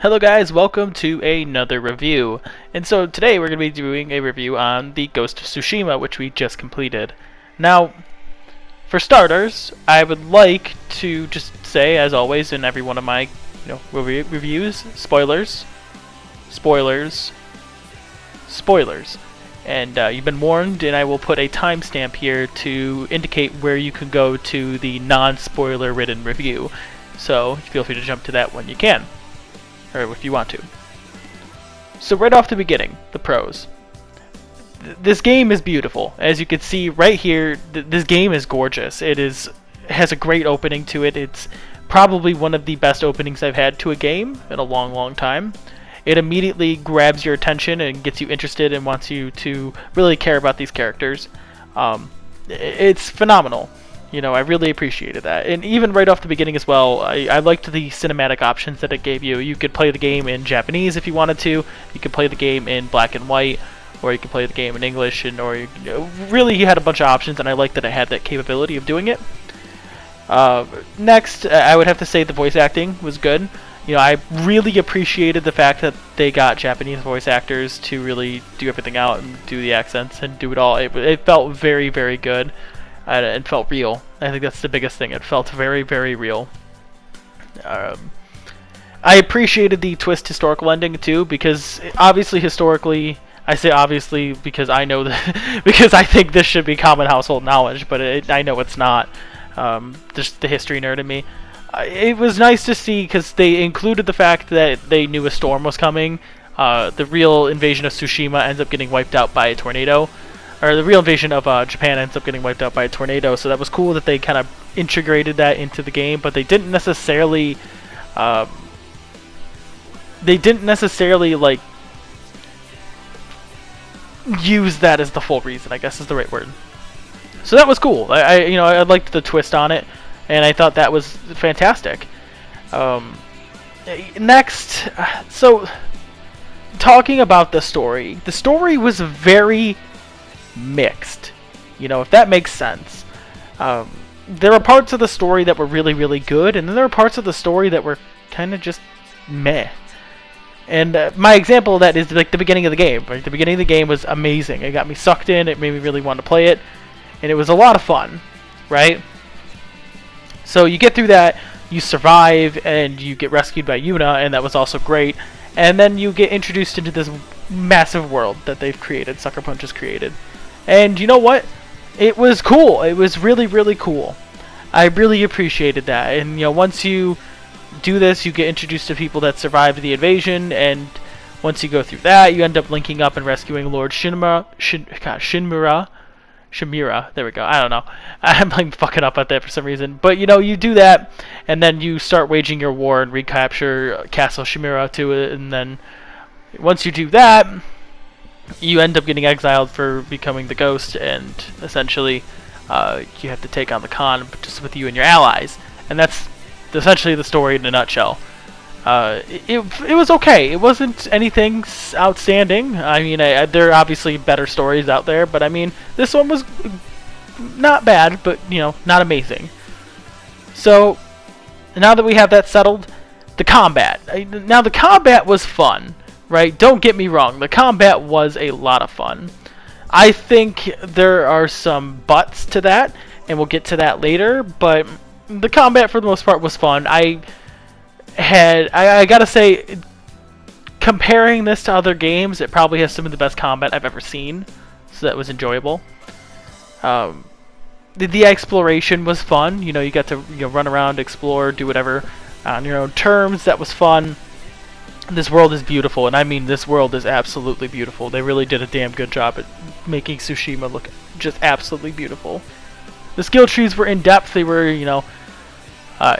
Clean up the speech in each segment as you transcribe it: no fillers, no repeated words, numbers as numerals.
Hello guys, welcome to another review. And so today we're going to be doing a review on the Ghost of Tsushima, which we just completed. Now, for starters, I would like to just say, as always in every one of my reviews, spoilers, spoilers, spoilers. And you've been warned, and I will put a timestamp here to indicate where you can go to the non-spoiler written review. So feel free to jump to that when you can. Or if you want to. So right off the beginning, the pros. This game is beautiful. As you can see right here, this game is gorgeous. It has a great opening to it. It's probably one of the best openings I've had to a game in a long, long time. It immediately grabs your attention and gets you interested and wants you to really care about these characters. It's phenomenal. You know, I really appreciated that. And even right off the beginning as well, I liked the cinematic options that it gave you. You could play the game in Japanese if you wanted to. You could play the game in black and white, or you could play the game in English, really you had a bunch of options, and I liked that it had that capability of doing it. Next, I would have to say the voice acting was good. You know, I really appreciated the fact that they got Japanese voice actors to really do everything out and do the accents and do it all. It felt very, very good. It felt real. I think that's the biggest thing. It felt very, very real. I appreciated the twist historical ending too, because obviously historically, I say obviously because I know that because I think this should be common household knowledge, but I know it's not. Just the history nerd in me. It was nice to see because they included the fact that they knew a storm was coming. The real invasion of Tsushima ends up getting wiped out by a tornado. Or the real invasion of Japan ends up getting wiped out by a tornado, so that was cool that they kind of integrated that into the game, but they didn't necessarily like use that as the full reason, I guess is the right word. So that was cool. I liked the twist on it, and I thought that was fantastic. Next, so talking about the story was very mixed, if that makes sense. There were parts of the story that were really, really good, and then there were parts of the story that were kind of just meh. And my example of that is like the beginning of the game. Right? The beginning of the game was amazing. It got me sucked in. It made me really want to play it, and it was a lot of fun, right? So you get through that, you survive, and you get rescued by Yuna, and that was also great. And then you get introduced into this massive world that they've created, Sucker Punch has created. And you know what? It was cool. It was really, really cool. I really appreciated that. And once you do this, you get introduced to people that survived the invasion, and once you go through that, you end up linking up and rescuing Lord Shinmura. Shimura, there we go. I don't know. I'm like fucking up at that for some reason. But you do that, and then you start waging your war and recapture Castle Shimura to it, and then once you do that, you end up getting exiled for becoming the ghost, and essentially you have to take on the Khan just with you and your allies. And that's essentially the story in a nutshell. It was okay. It wasn't anything outstanding. I mean, there are obviously better stories out there, but I mean, this one was not bad, but not amazing. So now that we have that settled, the combat. Now the combat was fun, right? Don't get me wrong. The combat was a lot of fun. I think there are some buts to that, and we'll get to that later, but the combat for the most part was fun. I gotta say, comparing this to other games, it probably has some of the best combat I've ever seen, so that was enjoyable. The exploration was fun. You got to run around, explore, do whatever on your own terms. That was fun. This world is beautiful, and I mean this world is absolutely beautiful. They really did a damn good job at making Tsushima look just absolutely beautiful. The skill trees were in depth. They were,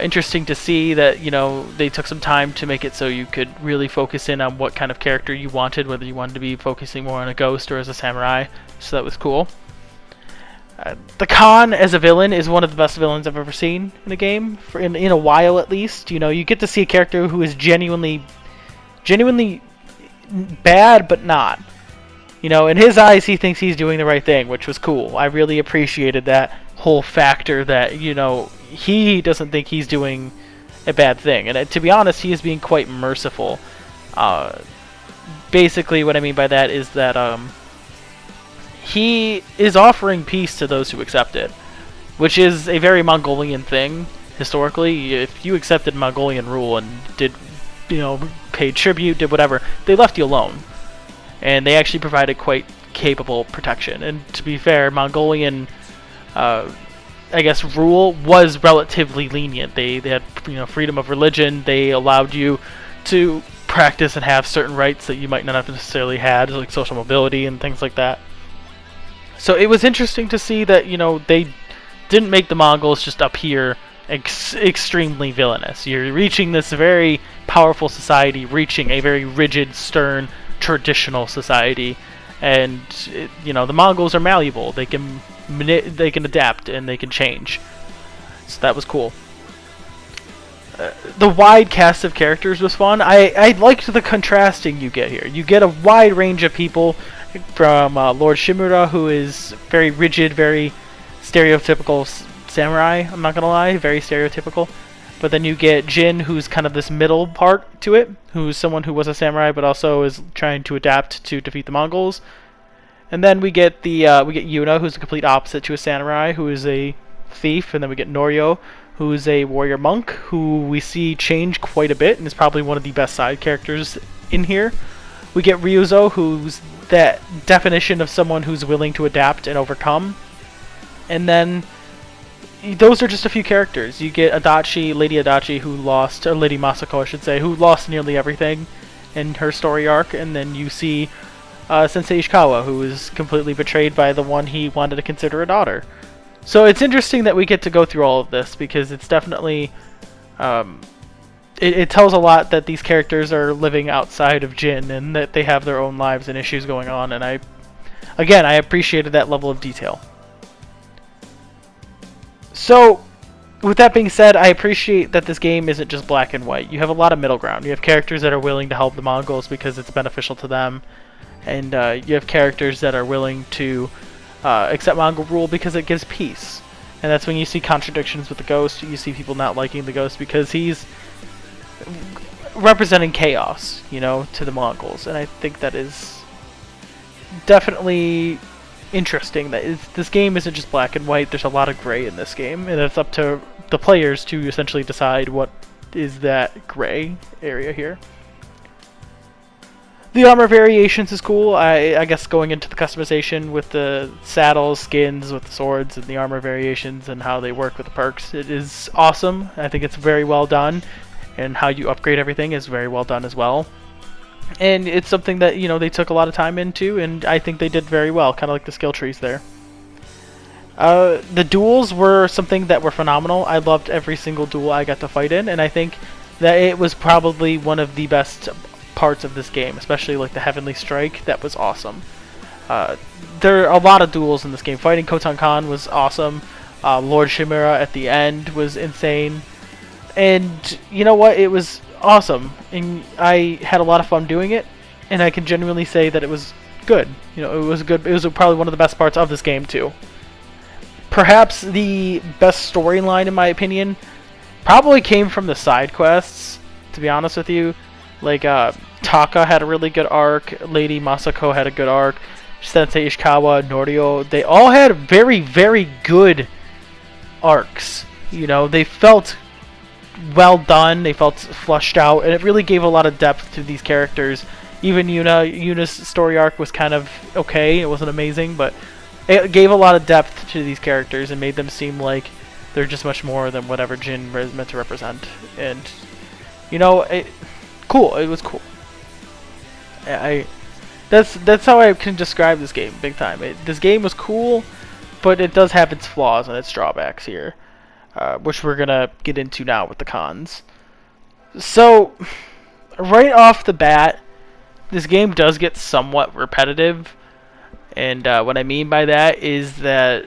interesting to see that they took some time to make it so you could really focus in on what kind of character you wanted, whether you wanted to be focusing more on a ghost or as a samurai. So that was cool. The Khan as a villain is one of the best villains I've ever seen in a game, in a while at least. You get to see a character who is genuinely bad, but not. In his eyes, he thinks he's doing the right thing, which was cool. I really appreciated that whole factor that, he doesn't think he's doing a bad thing. And to be honest, he is being quite merciful. Basically, what I mean by that is that he is offering peace to those who accept it, which is a very Mongolian thing. Historically, if you accepted Mongolian rule and did, paid tribute, did whatever, they left you alone. And they actually provided quite capable protection. And to be fair, Mongolian, rule was relatively lenient. They had, freedom of religion. They allowed you to practice and have certain rights that you might not have necessarily had, like social mobility and things like that. So it was interesting to see that, they didn't make the Mongols just appear extremely villainous. You're reaching this very powerful society, reaching a very rigid, stern, traditional society, and the Mongols are malleable. They can adapt and they can change. So that was cool. The wide cast of characters was fun. I liked the contrasting you get here. You get a wide range of people, from Lord Shimura, who is very rigid, very stereotypical samurai, I'm not gonna lie, very stereotypical. But then you get Jin, who's kind of this middle part to it, who's someone who was a samurai but also is trying to adapt to defeat the Mongols. And then we get Yuna, who's the complete opposite to a samurai, who is a thief. And then we get Norio, who is a warrior monk, who we see change quite a bit and is probably one of the best side characters in here. We get Ryuzo, who's that definition of someone who's willing to adapt and overcome. And then those are just a few characters. You get Adachi, Lady Adachi, who lost, or Lady Masako, I should say, who lost nearly everything in her story arc. And then you see Sensei Ishikawa, who is completely betrayed by the one he wanted to consider a daughter. So it's interesting that we get to go through all of this, because it's definitely it tells a lot that these characters are living outside of Jin and that they have their own lives and issues going on. And I appreciated that level of detail. So, with that being said, I appreciate that this game isn't just black and white. You have a lot of middle ground. You have characters that are willing to help the Mongols because it's beneficial to them, and you have characters that are willing to accept Mongol rule because it gives peace. And that's when you see contradictions with the Ghost. You see people not liking the Ghost because he's representing chaos, to the Mongols. And I think that is definitely interesting, that this game isn't just black and white. There's a lot of gray in this game, and it's up to the players to essentially decide what is that gray area here. The armor variations is cool. I guess going into the customization with the saddles, skins, with the swords, and the armor variations and how they work with the perks, it is awesome. I think it's very well done, and how you upgrade everything is very well done as well. And it's something that, they took a lot of time into, and I think they did very well, kind of like the skill trees there. The duels were something that were phenomenal. I loved every single duel I got to fight in, and I think that it was probably one of the best parts of this game, especially like the Heavenly Strike. That was awesome. There are a lot of duels in this game. Fighting Khotan Khan was awesome. Lord Shimura at the end was insane. And you know what? It was awesome, and I had a lot of fun doing it, and I can genuinely say that it was good. It was good. It was probably one of the best parts of this game too. Perhaps the best storyline, in my opinion, probably came from the side quests, to be honest with you. Like, Taka had a really good arc, Lady Masako had a good arc, Sensei Ishikawa, Norio, they all had very, very good arcs. They felt well done, they felt flushed out, and it really gave a lot of depth to these characters. Even Yuna's story arc was kind of okay, it wasn't amazing, but it gave a lot of depth to these characters and made them seem like they're just much more than whatever Jin is meant to represent. And, cool, it was cool. That's how I can describe this game, big time. This game was cool, but it does have its flaws and its drawbacks here. Which we're gonna get into now with the cons. So, right off the bat, this game does get somewhat repetitive, and what I mean by that is that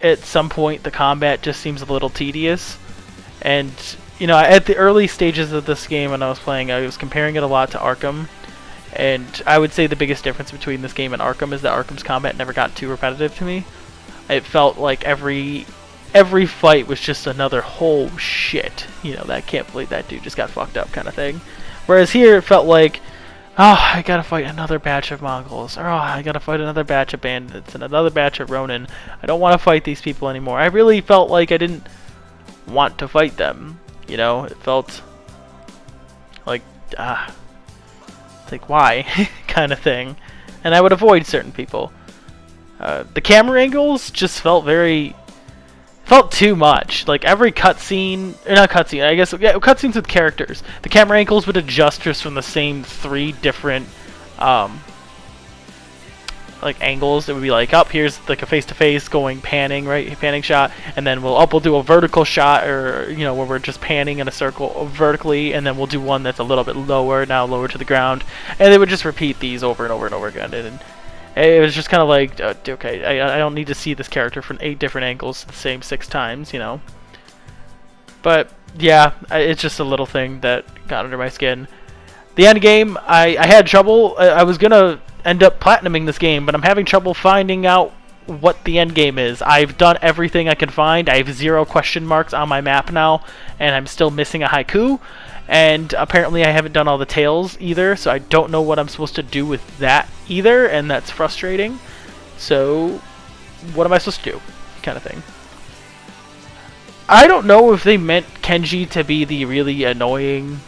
at some point the combat just seems a little tedious. And at the early stages of this game when I was playing, I was comparing it a lot to Arkham, and I would say the biggest difference between this game and Arkham is that Arkham's combat never got too repetitive to me. It felt like every every fight was just another "oh shit," you know, that can't believe that dude just got fucked up kind of thing. Whereas here it felt like, oh, I gotta fight another batch of Mongols, or oh, I gotta fight another batch of bandits and another batch of Ronin. I don't want to fight these people anymore. I really felt like I didn't want to fight them. You know, it felt like like why kind of thing, and I would avoid certain people. The camera angles just felt too much. Like every cutscene, not cutscene, I guess, yeah, cutscenes with characters. The camera angles would adjust just from the same 3 different like angles. It would be like, up here's like a face-to-face going panning, right, panning shot, and then we'll do a vertical shot, or you know, where we're just panning in a circle vertically, and then we'll do one that's a little bit lower, now lower to the ground, and they would just repeat these over and over and over again. And it was just kind of like, okay, I don't need to see this character from 8 different angles the same 6 times, you know. But yeah, it's just a little thing that got under my skin. The end game, I had trouble. I was gonna end up platinuming this game, but I'm having trouble finding out what the end game is. I've done everything I can find. I have 0 question marks on my map now, and I'm still missing a haiku. And apparently I haven't done all the tails either, so I don't know what I'm supposed to do with that either, and that's frustrating. So, what am I supposed to do? Kind of thing. I don't know if they meant Kenji to be the really annoying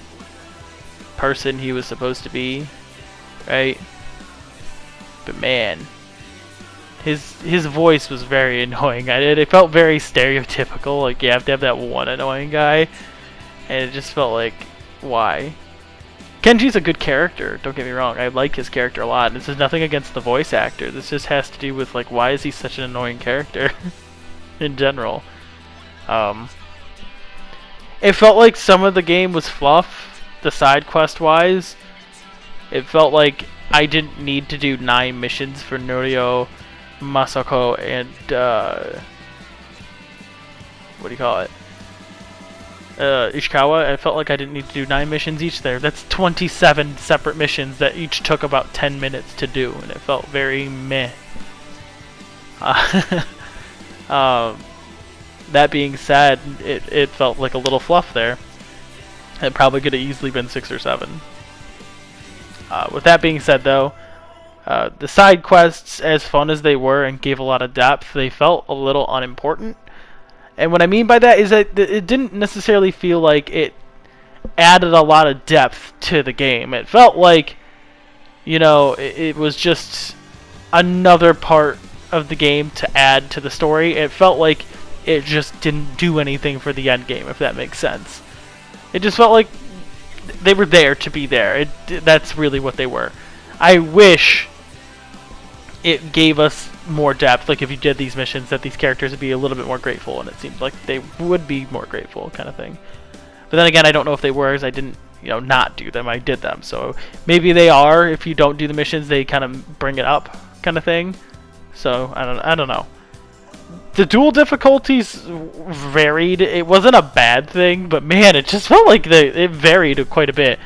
person he was supposed to be, right? But man, his voice was very annoying. It felt very stereotypical, like you have to have that one annoying guy. And it just felt like, why? Kenji's a good character, don't get me wrong. I like his character a lot. This is nothing against the voice actor. This just has to do with, like, why is he such an annoying character in general? It felt like some of the game was fluff, the side quest wise. It felt like I didn't need to do 9 missions for Norio, Masako, and, what do you call it? Ishikawa. I felt like I didn't need to do 9 missions each there. That's 27 separate missions that each took about 10 minutes to do, and it felt very meh. That being said, it felt like a little fluff there. It probably could have easily been 6 or 7. With that being said, though, the side quests, as fun as they were and gave a lot of depth, they felt a little unimportant. And what I mean by that is that it didn't necessarily feel like it added a lot of depth to the game. It felt like, you know, it was just another part of the game to add to the story. It felt like it just didn't do anything for the end game, if that makes sense. It just felt like they were there to be there. That's really what they were. I wish it gave us more depth, like if you did these missions, that these characters would be a little bit more grateful, and it seemed like they would be more grateful, kind of thing. But then again, I don't know if they were, because I didn't, you know, not do them. I did them, so maybe they are. If you don't do the missions, they kind of bring it up, kind of thing. So I don't know. The dual difficulties varied. It wasn't a bad thing, but man, it just felt like it varied quite a bit.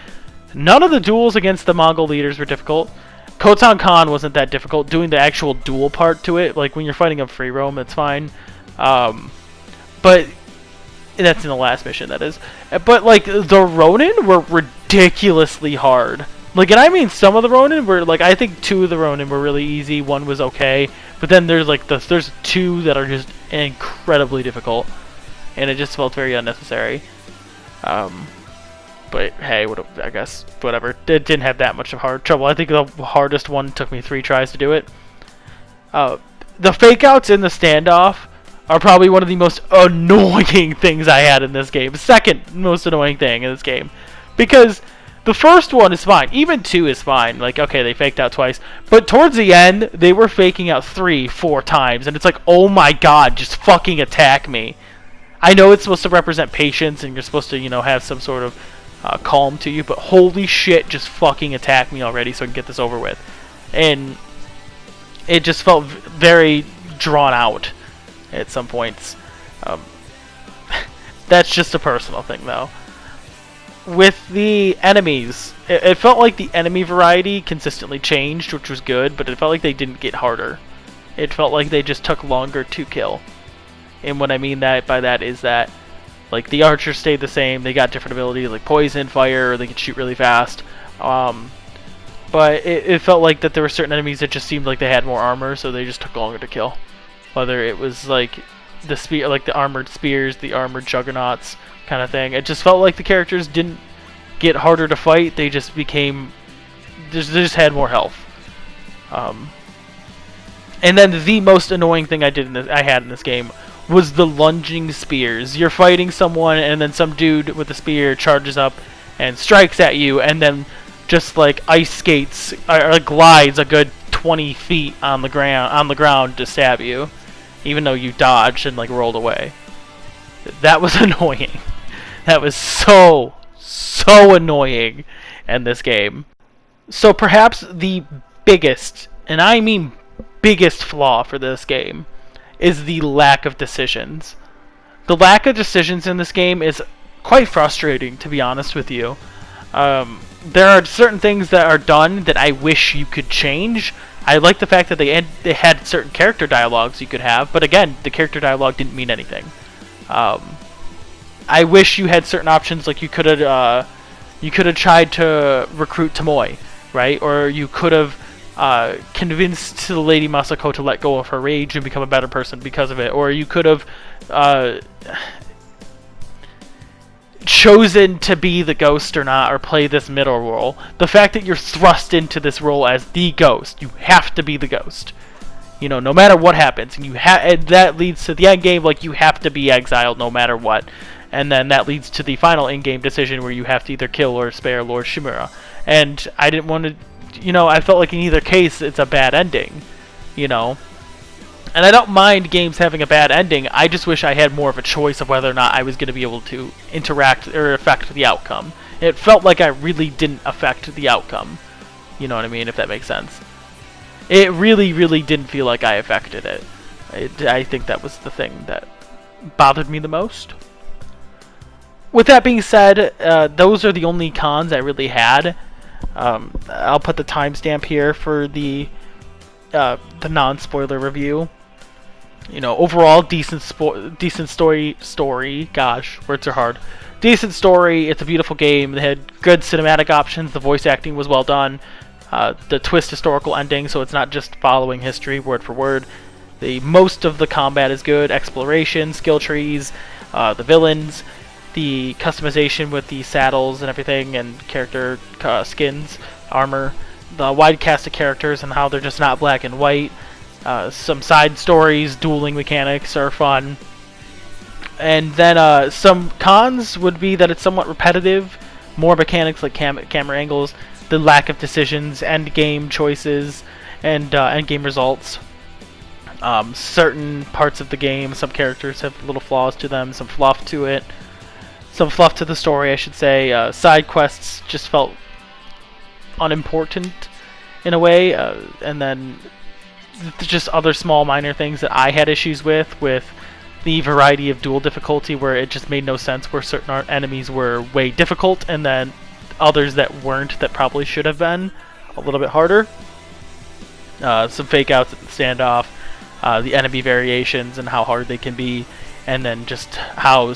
None of the duels against the Mongol leaders were difficult. Khotan Khan wasn't that difficult. Doing the actual duel part to it, like when you're fighting a free roam, that's fine. But that's in the last mission, that is. But like the Ronin were ridiculously hard. Like, and I mean, some of the Ronin were like, I think 2 of the Ronin were really easy. 1 was okay, but then there's like there's 2 that are just incredibly difficult, and it just felt very unnecessary. But hey, I guess whatever. It didn't have that much of hard trouble. I think the hardest one took me 3 tries to do it. The fake outs in the standoff are probably one of the most annoying things I had in this game. Second most annoying thing in this game, because the first one is fine. Even 2 is fine. Like, okay, they faked out twice. But towards the end, they were faking out 3, 4 times. And it's like, oh my god, just fucking attack me. I know it's supposed to represent patience, and you're supposed to, you know, have some sort of calm to you. But holy shit, just fucking attack me already so I can get this over with. And it just felt very drawn out at some points. That's just a personal thing, though. With the enemies, it felt like the enemy variety consistently changed, which was good, but it felt like they didn't get harder. It felt like they just took longer to kill. And what I mean by that is that like the archers stayed the same. They got different abilities like poison, fire, or they could shoot really fast. But it felt like that there were certain enemies that just seemed like they had more armor, so they just took longer to kill. Whether it was like the spear, like the armored spears, the armored juggernauts kind of thing. It just felt like the characters didn't get harder to fight. They just became, they just had more health. And then the most annoying thing I had in this game was the lunging spears. You're fighting someone, and then some dude with a spear charges up and strikes at you, and then just like ice skates or glides a good 20 feet on the ground to stab you, even though you dodged and like rolled away. That was annoying. That was so annoying in this game. So perhaps the biggest, and I mean biggest flaw for this game is the lack of decisions. The lack of decisions in this game is quite frustrating, to be honest with you. There are certain things that are done that I wish you could change. I like the fact that they had certain character dialogues you could have, but again, the character dialogue didn't mean anything. I wish you had certain options, like you could have tried to recruit Tomoe, right? Or you could have convinced Lady Masako to let go of her rage and become a better person because of it. Or you could have chosen to be the ghost or not, or play this middle role. The fact that you're thrust into this role as the ghost, you have to be the ghost. You know, no matter what happens, and and that leads to the end game. Like, you have to be exiled no matter what, and then that leads to the final in-game decision where you have to either kill or spare Lord Shimura. And I didn't want to, you know, I felt like in either case it's a bad ending, you know. And I don't mind games having a bad ending. I just wish I had more of a choice of whether or not I was going to be able to interact or affect the outcome. It felt like I really didn't affect the outcome. You know what I mean, if that makes sense. It really didn't feel like I affected it. I think that was the thing that bothered me the most. With that being said, those are the only cons I really had. I'll put the timestamp here for the non-spoiler review. You know, overall decent story. Gosh, words are hard. Decent story. It's a beautiful game. They had good cinematic options. The voice acting was well done. The twist historical ending, so it's not just following history word for word. Most of the combat is good. Exploration, skill trees, the villains, the customization with the saddles and everything, and character skins, armor, the wide cast of characters and how they're just not black and white. Some side stories, dueling mechanics are fun. And then some cons would be that it's somewhat repetitive, more mechanics like camera angles, the lack of decisions, end game choices, and end game results. Certain parts of the game, some characters have little flaws to them, some fluff to it. Some fluff to the story, I should say. Side quests just felt unimportant in a way, and then just other small minor things that I had issues with the variety of duel difficulty, where it just made no sense, where certain enemies were way difficult and then others that weren't, that probably should have been a little bit harder. Some fake outs at the standoff, the enemy variations and how hard they can be, and then just how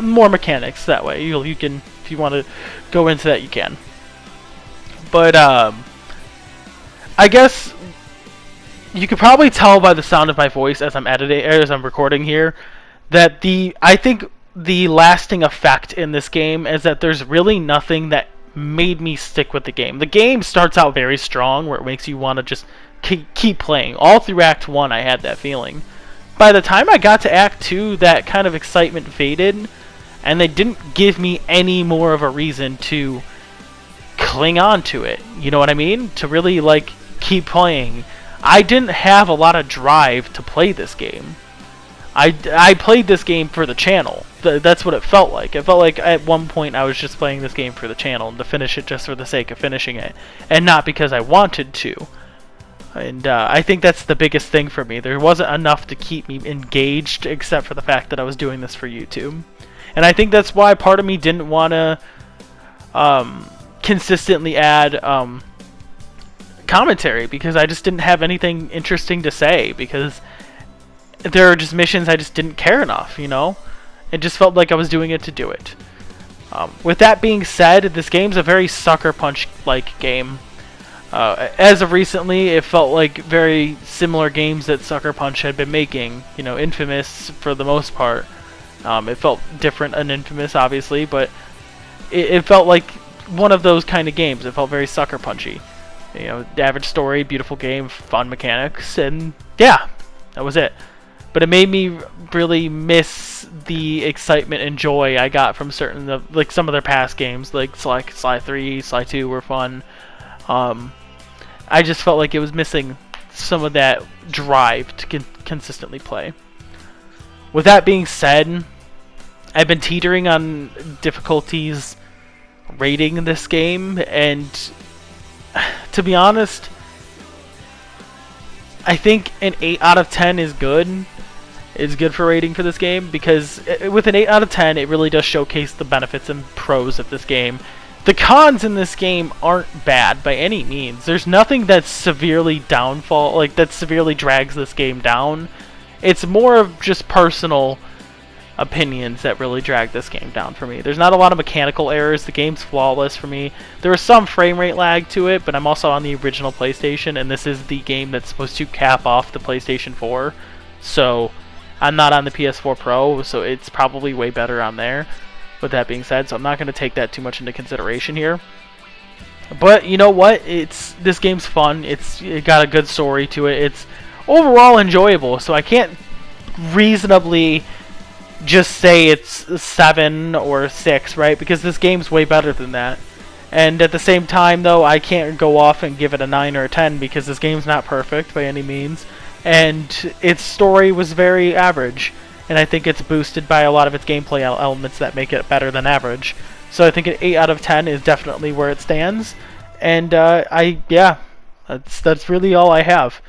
more mechanics that way. You can, if you want to go into that, you can. But I guess you could probably tell by the sound of my voice as I'm recording here, that I think the lasting effect in this game is that there's really nothing that made me stick with the game. The game starts out very strong, where it makes you want to just keep playing. All through Act 1 I had that feeling. By the time I got to Act 2, that kind of excitement faded, and they didn't give me any more of a reason to cling on to it. You know what I mean? To really, like, keep playing. I didn't have a lot of drive to play this game. I played this game for the channel. That's what it felt like. It felt like at one point I was just playing this game for the channel, and to finish it just for the sake of finishing it, and not because I wanted to. And I think that's the biggest thing for me. There wasn't enough to keep me engaged, except for the fact that I was doing this for YouTube. And I think that's why part of me didn't want to consistently add commentary, because I just didn't have anything interesting to say, because there are just missions I just didn't care enough, you know? It just felt like I was doing it to do it. With that being said, this game's a very Sucker Punch-like game. As of recently, it felt like very similar games that Sucker Punch had been making. You know, Infamous for the most part. It felt different than Infamous, obviously, but it felt like one of those kind of games. It felt very Sucker Punchy. You know, average story, beautiful game, fun mechanics, and yeah, that was it. But it made me really miss the excitement and joy I got from certain of, like, some of their past games, like Sly 3, Sly 2 were fun. I just felt like it was missing some of that drive to consistently play. With that being said, I've been teetering on difficulties rating this game, and to be honest, I think an 8 out of 10 is good. It's good for rating for this game, because with an 8 out of 10, it really does showcase the benefits and pros of this game. The cons in this game aren't bad by any means. There's nothing that's severely that severely drags this game down. It's more of just personal opinions that really drag this game down for me. There's not a lot of mechanical errors. The game's flawless for me. There is some frame rate lag to it, but I'm also on the original PlayStation, and this is the game that's supposed to cap off the PlayStation 4. So I'm not on the PS4 Pro, so it's probably way better on there. With that being said, so I'm not going to take that too much into consideration here. But you know what? This game's fun. It got a good story to it. It's overall enjoyable, so I can't reasonably just say it's 7 or 6, right? Because this game's way better than that. And at the same time, though, I can't go off and give it a 9 or a 10 because this game's not perfect by any means. And its story was very average. And I think it's boosted by a lot of its gameplay elements that make it better than average. So I think an 8 out of 10 is definitely where it stands. And yeah, that's really all I have.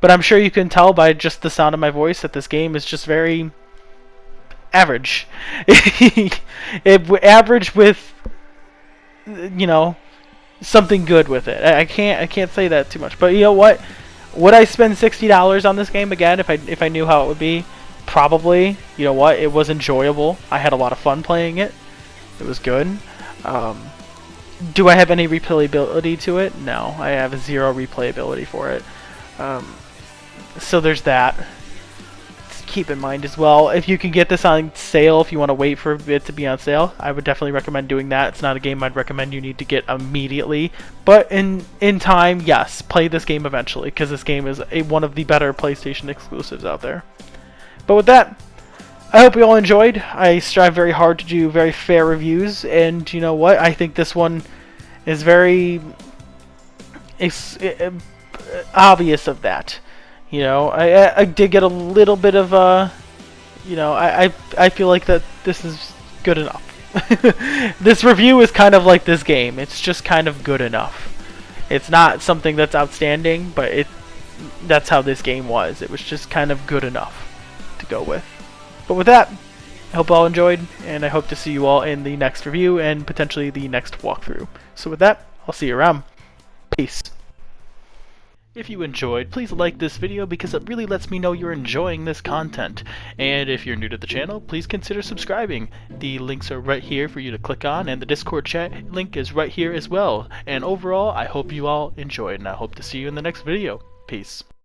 But I'm sure you can tell by just the sound of my voice that this game is just very average. Average with, you know, something good with it. I can't say that too much. But you know what? Would I spend $60 on this game again if I knew how it would be? Probably. You know what? It was enjoyable. I had a lot of fun playing it. It was good. Do I have any replayability to it? No. I have 0 replayability for it. So there's that. Keep in mind as well, if you can get this on sale, if you want to wait for it to be on sale, I would definitely recommend doing that. It's not a game I'd recommend you need to get immediately, but in time, yes, play this game eventually, because this game is one of the better PlayStation exclusives out there. But with that, I hope you all enjoyed. I strive very hard to do very fair reviews, and you know what, I think this one is very obvious of that. You know, I did get a little bit of you know, I feel like that this is good enough. This review is kind of like this game. It's just kind of good enough. It's not something that's outstanding, but that's how this game was. It was just kind of good enough to go with. But with that, I hope you all enjoyed, and I hope to see you all in the next review and potentially the next walkthrough. So with that, I'll see you around. Peace. If you enjoyed, please like this video because it really lets me know you're enjoying this content. And if you're new to the channel, please consider subscribing. The links are right here for you to click on, and the Discord chat link is right here as well. And overall, I hope you all enjoyed, and I hope to see you in the next video. Peace.